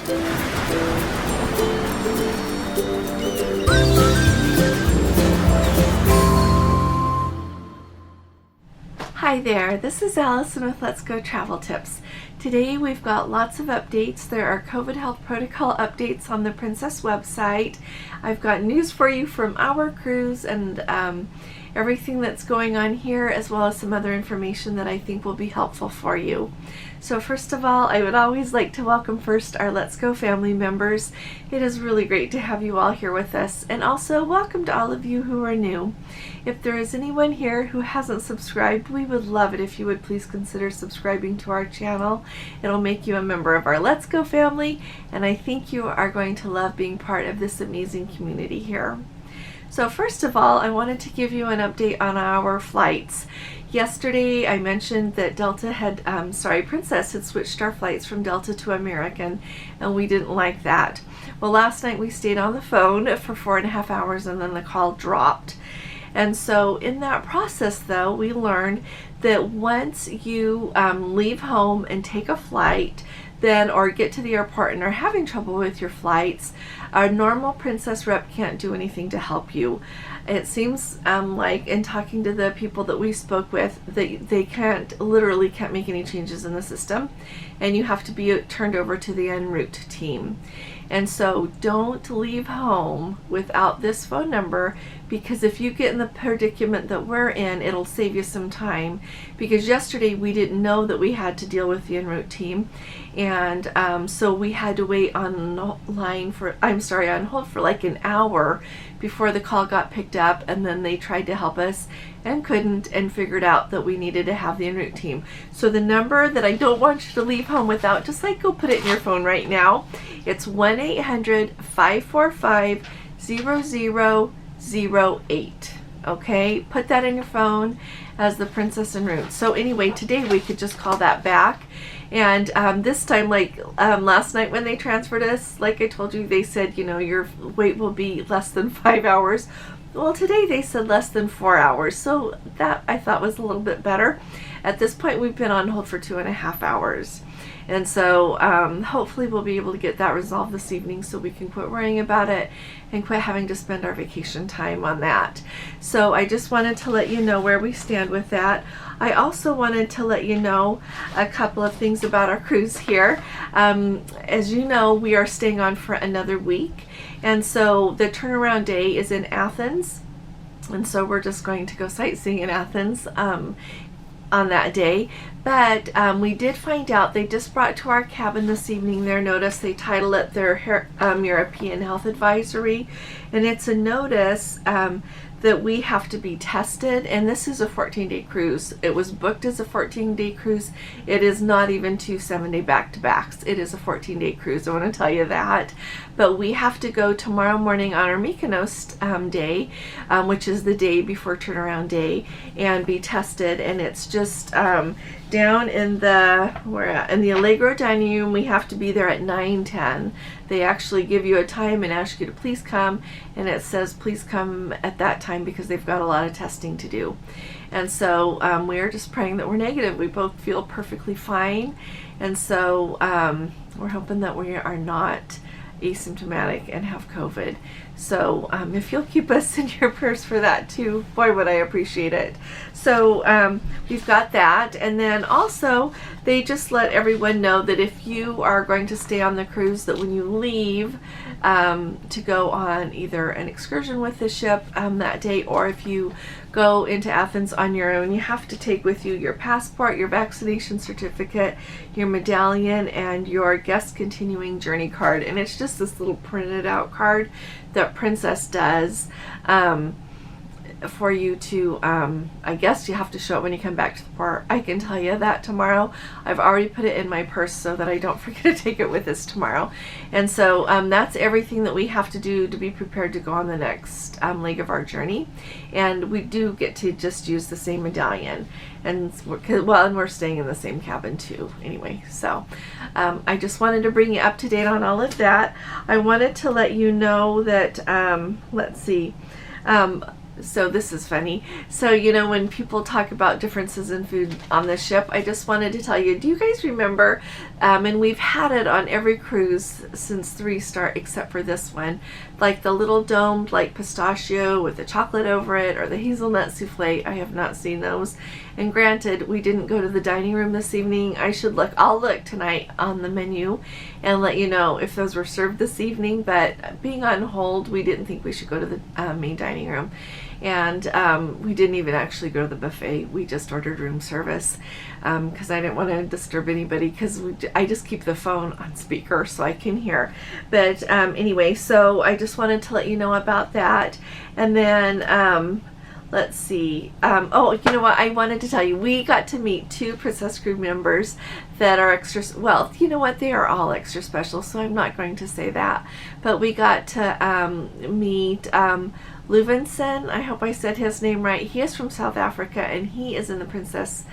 Hi there, this is Allison with Let's Go Travel Tips. Today we've got lots of updates. There are COVID health protocol updates on the Princess website. I've got news for you from our cruise and everything that's going on here, as well as some other information that I think will be helpful for you. So first of all, I would always like to welcome first our Let's Go family members. It is really great to have you all here with us, and also welcome to all of you who are new. If there is anyone here who hasn't subscribed, we would love it if you would please consider subscribing to our channel. It'll make you a member of our Let's Go family, and I think you are going to love being part of this amazing community here. So first of all, I wanted to give you an update on our flights. Yesterday I mentioned that Princess had switched our flights from Delta to American, and we didn't like that. Well, last night we stayed on the phone for 4.5 hours and then the call dropped. And so in that process though, we learned that once you leave home and take a flight, or get to the airport and are having trouble with your flights, a normal Princess rep can't do anything to help you. It seems like, in talking to the people that we spoke with, they literally can't make any changes in the system, and you have to be turned over to the en route team. And so don't leave home without this phone number, because if you get in the predicament that we're in, it'll save you some time. Because yesterday we didn't know that we had to deal with the en route team, and so we had to wait on hold for like an hour before the call got picked up, and then they tried to help us and couldn't, and figured out that we needed to have the en route team. So the number that I don't want you to leave home without, just like go put it in your phone right now. It's 1-800-545-0008. Okay, put that in your phone as the Princess en route. So anyway, today we could just call that back. And this time, last night when they transferred us, like I told you, they said, you know, your wait will be less than 5 hours. Well, today they said less than 4 hours, so that I thought was a little bit better. At this point, we've been on hold for 2.5 hours. And so hopefully we'll be able to get that resolved this evening so we can quit worrying about it and quit having to spend our vacation time on that. So I just wanted to let you know where we stand with that. I also wanted to let you know a couple of things about our cruise here. As you know, we are staying on for another week, and so the turnaround day is in Athens, and so we're just going to go sightseeing in Athens on that day. But we did find out, they just brought to our cabin this evening their notice. They title it their European Health Advisory, and it's a notice that we have to be tested, and this is a 14-day cruise. It was booked as a 14-day cruise. It is not even 2 7-day back-to-backs. It is a 14-day cruise, I want to tell you that. But we have to go tomorrow morning on our Mykonos day, which is the day before turnaround day, and be tested. And it's just down in the Allegro dining room. We have to be there at 9:10. They actually give you a time and ask you to please come, and it says please come at that time because they've got a lot of testing to do. And so we are just praying that we're negative. We both feel perfectly fine, and so we're hoping that we are not asymptomatic and have COVID. So if you'll keep us in your prayers for that too, boy would I appreciate it. So we've got that, and then also they just let everyone know that if you are going to stay on the cruise, that when you leave to go on either an excursion with the ship that day, or if you go into Athens on your own, you have to take with you your passport, your vaccination certificate, your medallion, and your guest continuing journey card. And it's just this little printed out card that Princess does for you to, I guess you have to show it when you come back to the port. I can tell you that tomorrow. I've already put it in my purse so that I don't forget to take it with us tomorrow. And so that's everything that we have to do to be prepared to go on the next leg of our journey. And we do get to just use the same medallion. And we're staying in the same cabin too anyway. So I just wanted to bring you up to date on all of that. I wanted to let you know that, let's see, So this is funny. So, you know, when people talk about differences in food on the ship, I just wanted to tell you, do you guys remember, and we've had it on every cruise since 3-star except for this one, like the little domed like pistachio with the chocolate over it, or the hazelnut souffle. I have not seen those. And granted, we didn't go to the dining room this evening. I'll look tonight on the menu and let you know if those were served this evening, but being on hold, we didn't think we should go to the main dining room. And we didn't even actually go to the buffet. We just ordered room service because I didn't want to disturb anybody, because I just keep the phone on speaker so I can hear. But anyway, so I just wanted to let you know about that. And then let's see. Oh, you know what? I wanted to tell you, we got to meet 2 Princess crew members that are extra, well, you know what? They are all extra special, so I'm not going to say that. But we got to meet Luvinson. I hope I said his name right. He is from South Africa, and he is in the Princess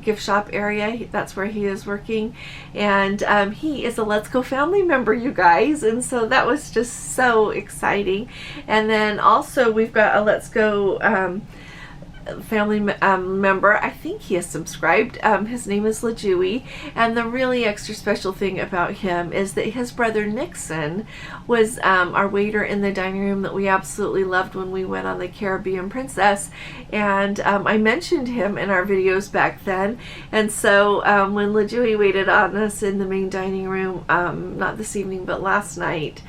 gift shop area. That's where he is working. And he is a Let's Go family member, you guys. And so that was just so exciting. And then also we've got a Let's Go family member. I think he is subscribed. His name is LaJewy, and the really extra special thing about him is that his brother Nixon was our waiter in the dining room that we absolutely loved when we went on the Caribbean Princess, and I mentioned him in our videos back then. And so when LaJewy waited on us in the main dining room, not this evening but last night,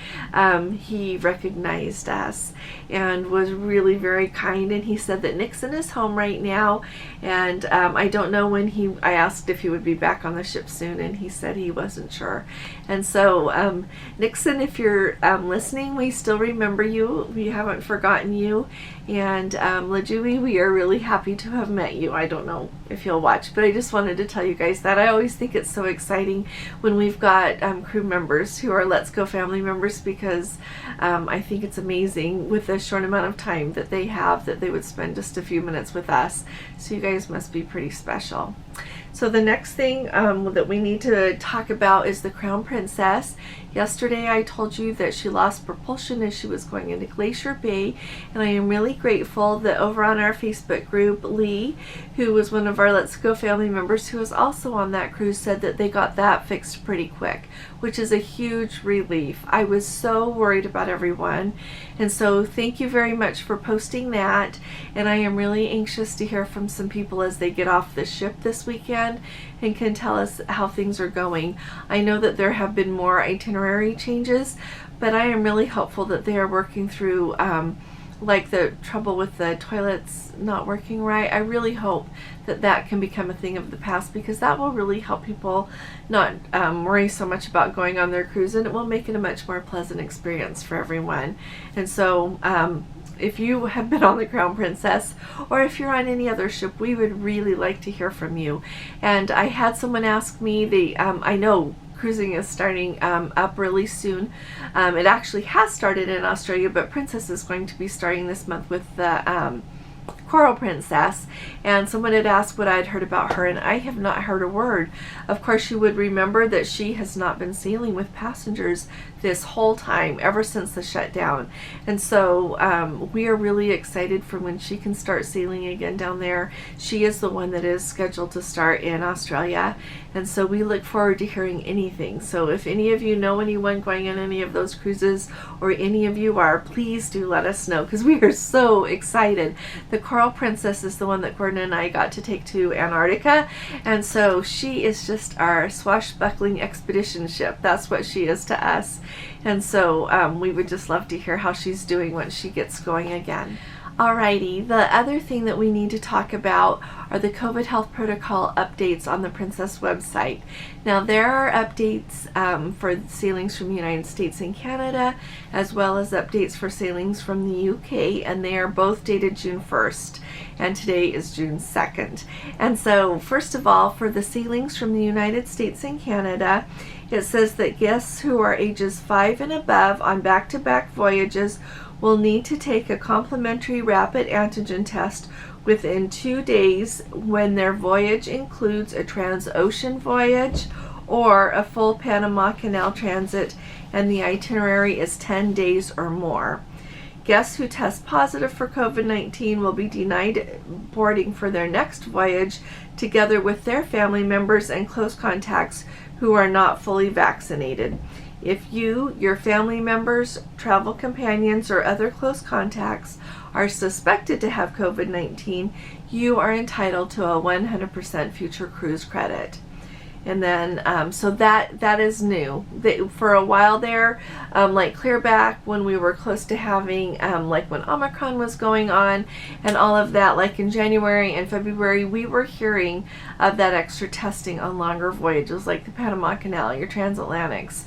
he recognized us and was really very kind, and he said that Nixon is home right now, and I don't know when I asked if he would be back on the ship soon, and he said he wasn't sure. And so Nixon, if you're listening, we still remember you. We haven't forgotten you. And LaJewy, we are really happy to have met you. I don't know if you'll watch, but I just wanted to tell you guys that. I always think it's so exciting when we've got crew members who are Let's Go family members, because I think it's amazing with the short amount of time that they have, that they would spend just a few minutes with us. So you guys must be pretty special. So the next thing that we need to talk about is the Crown Princess. Yesterday I told you that she lost propulsion as she was going into Glacier Bay, and I am really grateful that over on our Facebook group, Lee, who was one of our Let's Go family members who was also on that cruise, said that they got that fixed pretty quick, which is a huge relief. I was so worried about everyone, and so thank you very much for posting that. And I am really anxious to hear from some people as they get off the ship this weekend and can tell us how things are going. I know that there have been more itinerary changes, but I am really hopeful that they are working through like the trouble with the toilets not working right. I really hope that that can become a thing of the past, because that will really help people not worry so much about going on their cruise, and it will make it a much more pleasant experience for everyone. And so if you have been on the Crown Princess, or if you're on any other ship, we would really like to hear from you. And I had someone ask me, I know cruising is starting up really soon. It actually has started in Australia, but Princess is going to be starting this month with the Coral Princess, and someone had asked what I'd heard about her, and I have not heard a word. Of course, you would remember that she has not been sailing with passengers this whole time, ever since the shutdown. And so we are really excited for when she can start sailing again down there. She is the one that is scheduled to start in Australia, and so we look forward to hearing anything. So if any of you know anyone going on any of those cruises, or any of you are, please do let us know, because we are so excited. The Coral Princess is the one that Gordon and I got to take to Antarctica, and so she is just our swashbuckling expedition ship. That's what she is to us. And so we would just love to hear how she's doing once she gets going again. Alrighty, the other thing that we need to talk about are the COVID health protocol updates on the Princess website. Now, there are updates for sailings from the United States and Canada, as well as updates for sailings from the UK, and they are both dated June 1st, and today is June 2nd. And so, first of all, for the sailings from the United States and Canada, it says that guests who are ages 5 and above on back-to-back voyages will need to take a complimentary rapid antigen test within 2 days when their voyage includes a transocean voyage or a full Panama Canal transit and the itinerary is 10 days or more. Guests who test positive for COVID-19 will be denied boarding for their next voyage, together with their family members and close contacts who are not fully vaccinated. If you, your family members, travel companions, or other close contacts are suspected to have COVID-19, you are entitled to a 100% future cruise credit. And then, so that is new. For a while there, like clear back when we were close to having, like when Omicron was going on and all of that, like in January and February, we were hearing of that extra testing on longer voyages, like the Panama Canal, your transatlantics,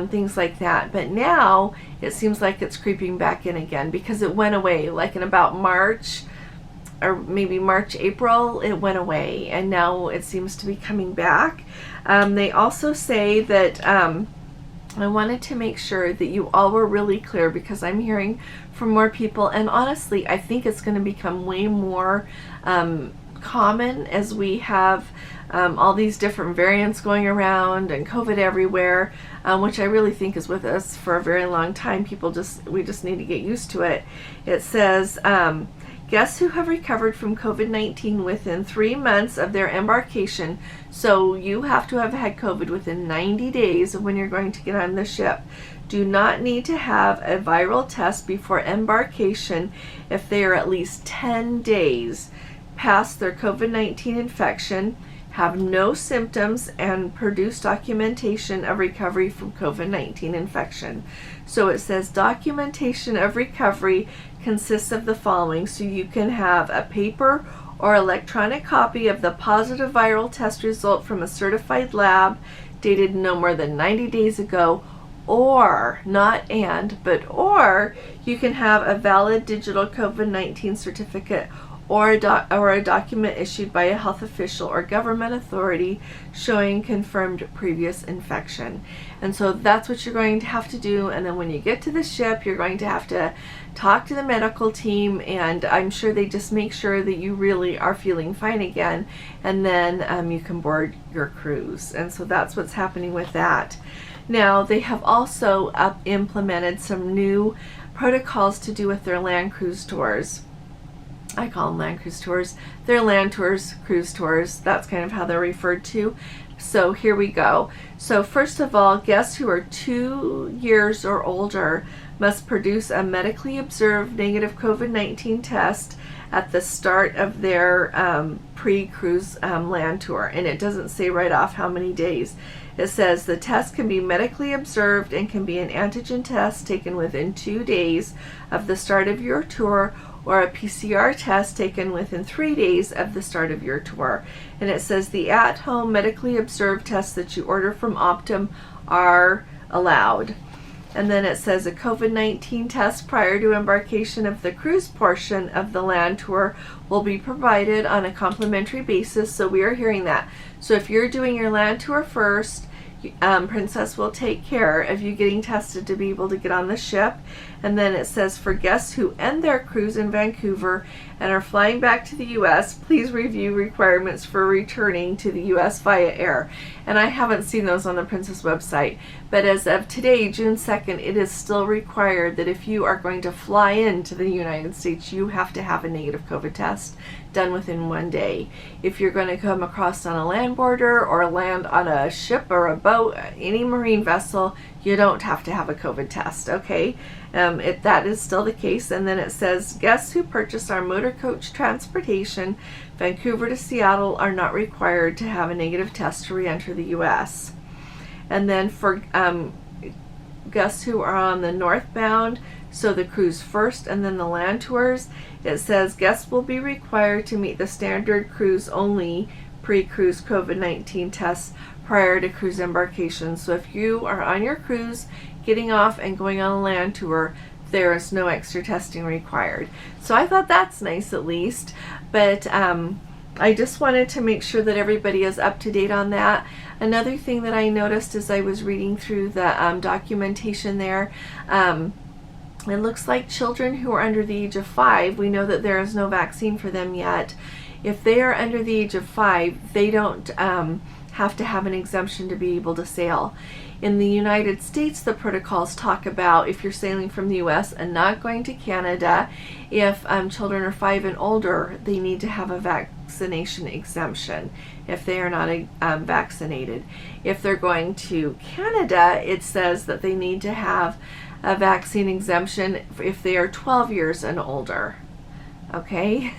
things like that. But now it seems like it's creeping back in again because it went away, like in about March, or maybe March, April, it went away, and now it seems to be coming back. They also say that I wanted to make sure that you all were really clear, because I'm hearing from more people, and honestly, I think it's going to become way more common as we have all these different variants going around and COVID everywhere, which I really think is with us for a very long time. We just need to get used to it. It says, guests who have recovered from COVID-19 within 3 months of their embarkation, so you have to have had COVID within 90 days of when you're going to get on the ship, do not need to have a viral test before embarkation if they are at least 10 days past their COVID-19 infection, have no symptoms, and produce documentation of recovery from COVID-19 infection. So it says documentation of recovery consists of the following. So you can have a paper or electronic copy of the positive viral test result from a certified lab dated no more than 90 days ago, or, not and, but or you can have a valid digital COVID-19 certificate or a document issued by a health official or government authority showing confirmed previous infection. And so that's what you're going to have to do. And then when you get to the ship, you're going to have to talk to the medical team, and I'm sure they just make sure that you really are feeling fine again, and then you can board your cruise. And so that's what's happening with that. Now, they have also implemented some new protocols to do with their land cruise tours. I call them land cruise tours. They're land tours, cruise tours. That's kind of how they're referred to. So here we go. So first of all, guests who are 2 years or older must produce a medically observed negative COVID-19 test at the start of their pre-cruise land tour. And it doesn't say right off how many days. It says the test can be medically observed and can be an antigen test taken within 2 days of the start of your tour, or a PCR test taken within 3 days of the start of your tour. And it says the at-home medically observed tests that you order from Optum are allowed. And then it says a COVID-19 test prior to embarkation of the cruise portion of the land tour will be provided on a complimentary basis. So we are hearing that. So if you're doing your land tour first, Princess will take care of you getting tested to be able to get on the ship. And then it says for guests who end their cruise in Vancouver and are flying back to the U.S., please review requirements for returning to the U.S. via air. And I haven't seen those on the Princess website, but as of today, June 2nd, it is still required that if you are going to fly into the United States, you have to have a negative COVID test done within 1 day. If you're going to come across on a land border or land on a ship or a boat, any marine vessel, you don't have to have a COVID test, okay? That is still the case. And then it says guests who purchase our motor coach transportation Vancouver to Seattle are not required to have a negative test to re-enter the U.S. And then for guests who are on the northbound, so the cruise first and then the land tours, it says guests will be required to meet the standard cruise only pre-cruise COVID-19 tests prior to cruise embarkation. So if you are on your cruise, getting off and going on a land tour, there is no extra testing required. So I thought that's nice at least, but I just wanted to make sure that everybody is up to date on that. Another thing that I noticed as I was reading through the documentation there, it looks like children who are under the age of 5, we know that there is no vaccine for them yet. If they are under the age of 5, they don't have to have an exemption to be able to sail. In the United States, the protocols talk about if you're sailing from the US and not going to Canada, if children are 5 and older, they need to have a vaccination exemption if they are not vaccinated. If they're going to Canada, it says that they need to have a vaccine exemption if they are 12 years and older. Okay,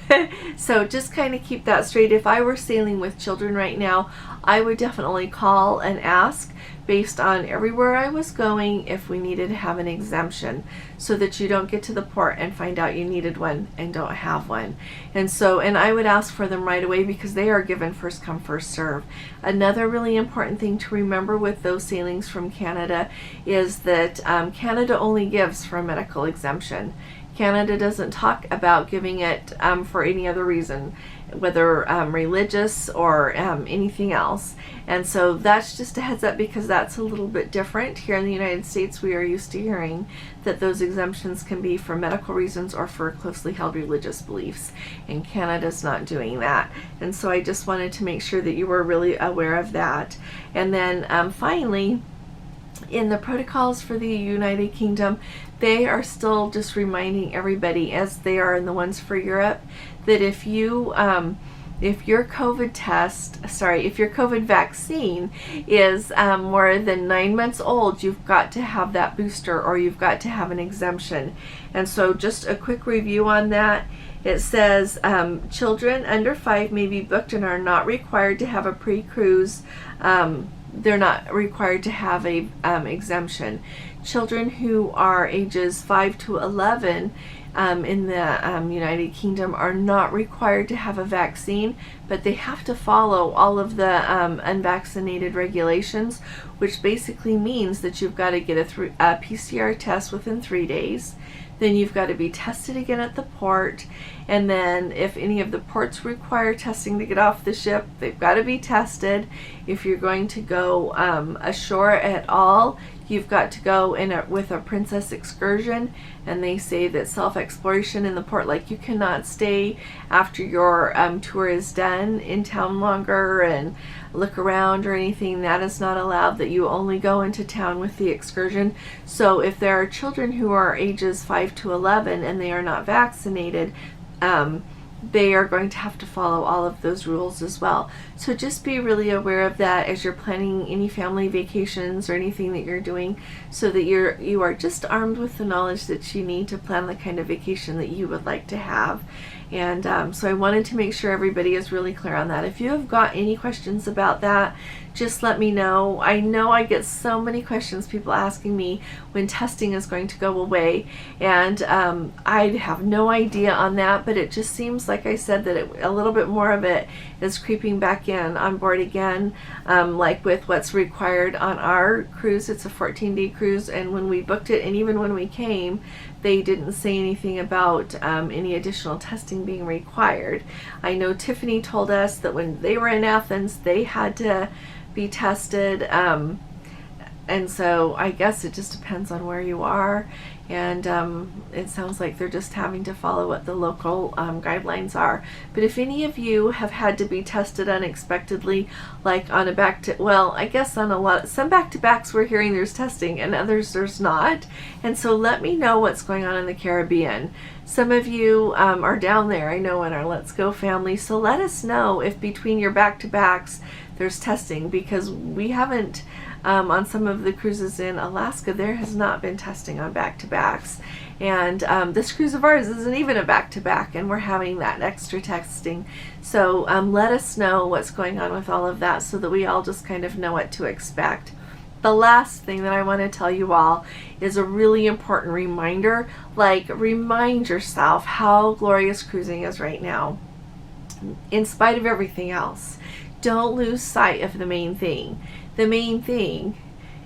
so just kind of keep that straight. If I were sailing with children right now, I would definitely call and ask based on everywhere I was going if we needed to have an exemption, so that you don't get to the port and find out you needed one and don't have one. And I would ask for them right away, because they are given first come first serve. Another really important thing to remember with those sailings from Canada is that Canada only gives for a medical exemption. Canada doesn't talk about giving it for any other reason, whether religious or anything else. And so that's just a heads up, because that's a little bit different. Here in the United States, we are used to hearing that those exemptions can be for medical reasons or for closely held religious beliefs, and Canada's not doing that. And so I just wanted to make sure that you were really aware of that. And then finally, in the protocols for the United Kingdom, they are still just reminding everybody, as they are in the ones for Europe, that if your COVID vaccine is more than 9 months old, you've got to have that booster, or you've got to have an exemption. And so just a quick review on that. It says children under 5 may be booked and are not required to have a pre-cruise. They're not required to have a exemption. Children who are ages 5 to 11 in the United Kingdom are not required to have a vaccine, but they have to follow all of the unvaccinated regulations, which basically means that you've got to get a PCR test within 3 days. Then you've got to be tested again at the port, and then if any of the ports require testing to get off the ship, they've got to be tested. If you're going to go ashore at all, you've got to go with a Princess excursion, and they say that self-exploration in the port, like you cannot stay after your tour is done in town longer and look around or anything. That is not allowed, that you only go into town with the excursion. So if there are children who are ages 5 to 11 and they are not vaccinated, they are going to have to follow all of those rules as well. So just be really aware of that as you're planning any family vacations or anything that you're doing, so that you are just armed with the knowledge that you need to plan the kind of vacation that you would like to have. And so I wanted to make sure everybody is really clear on that. If you have got any questions about that, just let me know. I know I get so many questions, people asking me when testing is going to go away, and I have no idea on that, but it just seems, like I said, that a little bit more of it is creeping back in on board again, like with what's required on our cruise. It's a 14-day cruise, and when we booked it, and even when we came, they didn't say anything about any additional testing being required. I know Tiffany told us that when they were in Athens, they had to be tested, and so I guess it just depends on where you are, and it sounds like they're just having to follow what the local guidelines are. But if any of you have had to be tested unexpectedly, like on I guess on some back-to-backs we're hearing there's testing, and others there's not, and so let me know what's going on in the Caribbean. Some of you are down there, I know, in our Let's Go family, so let us know if between your back-to-backs there's testing, because we haven't, on some of the cruises in Alaska, there has not been testing on back-to-backs. And this cruise of ours isn't even a back-to-back, and we're having that extra testing. So let us know what's going on with all of that, so that we all just kind of know what to expect. The last thing that I want to tell you all is a really important reminder. Like, remind yourself how glorious cruising is right now, in spite of everything else. Don't lose sight of the main thing. The main thing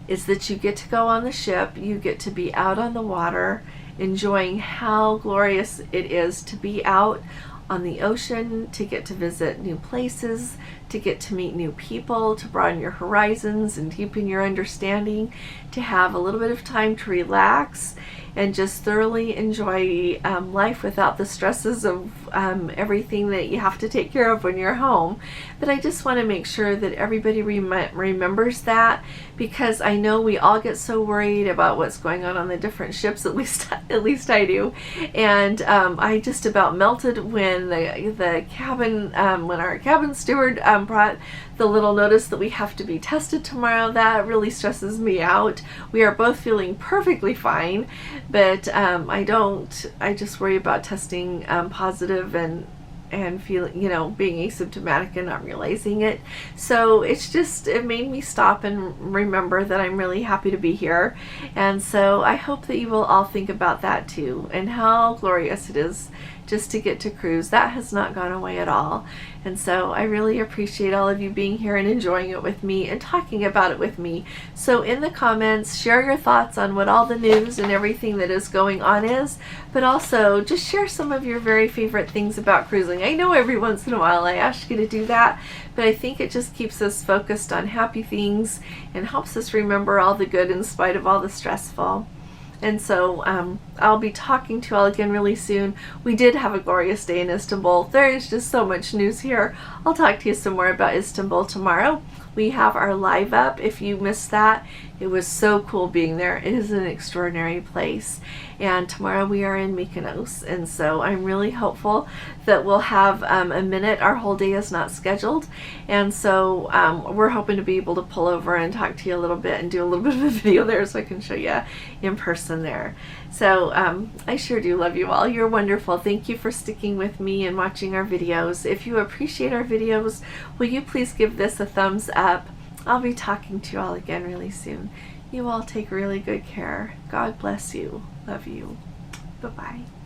is that you get to go on the ship, you get to be out on the water, enjoying how glorious it is to be out on the ocean, to get to visit new places, to get to meet new people, to broaden your horizons and deepen your understanding, to have a little bit of time to relax, and just thoroughly enjoy life without the stresses of everything that you have to take care of when you're home. But I just want to make sure that everybody remembers that, because I know we all get so worried about what's going on the different ships, at least I do. And I just about melted when the cabin, when our cabin steward brought the little notice that we have to be tested tomorrow. That really stresses me out. We are both feeling perfectly fine, but I just worry about testing positive and feeling, being asymptomatic and not realizing it. So it made me stop and remember that I'm really happy to be here. And so I hope that you will all think about that too, and how glorious it is just to get to cruise. That has not gone away at all. And so I really appreciate all of you being here and enjoying it with me and talking about it with me. So in the comments, share your thoughts on what all the news and everything that is going on is, but also just share some of your very favorite things about cruising. I know every once in a while I ask you to do that, but I think it just keeps us focused on happy things and helps us remember all the good in spite of all the stressful. And so I'll be talking to you all again really soon. We did have a glorious day in Istanbul. There is just so much news here. I'll talk to you some more about Istanbul tomorrow. We have our live up. If you missed that, it was so cool being there. It is an extraordinary place. And tomorrow we are in Mykonos. And so I'm really hopeful that we'll have a minute. Our whole day is not scheduled. And so we're hoping to be able to pull over and talk to you a little bit and do a little bit of a video there so I can show you in person there. So I sure do love you all. You're wonderful. Thank you for sticking with me and watching our videos. If you appreciate our videos, will you please give this a thumbs up? I'll be talking to you all again really soon. You all take really good care. God bless you. Love you. Bye-bye.